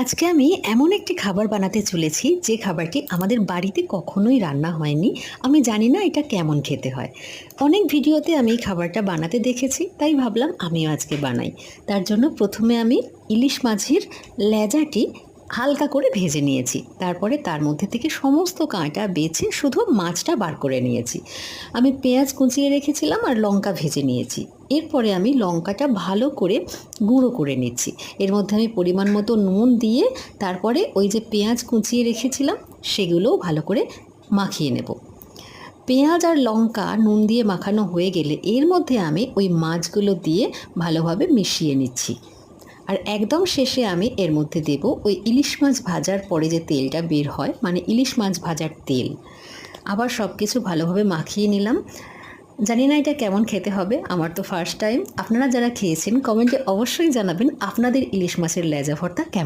আজকে আমি এমন একটি খাবার বানাতে চলেছি যে খাবারটি আমাদের বাড়িতে কখনোই রান্না হয়নি। আমি জানি না এটা কেমন খেতে হয়। অনেক ভিডিওতে আমি এই খাবারটা বানাতে দেখেছি, তাই ভাবলাম আমিও আজকে বানাই। তার জন্য প্রথমে আমি ইলিশ মাছের লেজাটি হালকা করে ভেজে নিয়েছি। তারপরে তার মধ্যে থেকে সমস্ত কাঁটা বেছে শুধু মাছটা বার করে নিয়েছি। আমি পেঁয়াজ কুচিয়ে রেখেছিলাম আর লঙ্কা ভেজে নিয়েছি। এরপরে আমি লঙ্কাটা ভালো করে গুঁড়ো করে নিচ্ছি। এর মধ্যে আমি পরিমাণ মতো নুন দিয়ে তারপরে ওই যে পেঁয়াজ কুচিয়ে রেখেছিলাম সেগুলোও ভালো করে মাখিয়ে নেব। পেঁয়াজ আর লঙ্কা নুন দিয়ে মাখানো হয়ে গেলে এর মধ্যে আমি ওই মাছগুলো দিয়ে ভালোভাবে মিশিয়ে নিচ্ছি। আর একদম শেষে আমি এর মধ্যে দেব ওই ইলিশ মাছ ভাজার পরে যে তেলটা বের হয়, মানে ইলিশ মাছ ভাজার তেল। আবার সব কিছু ভালোভাবে মাখিয়ে নিলাম। জানি না এটা কেমন খেতে হবে, আমার তো ফার্স্ট টাইম। আপনারা যারা খেয়েছেন কমেন্টে অবশ্যই জানাবেন আপনাদের ইলিশ মাছের লেজা ভর্তা কেমন।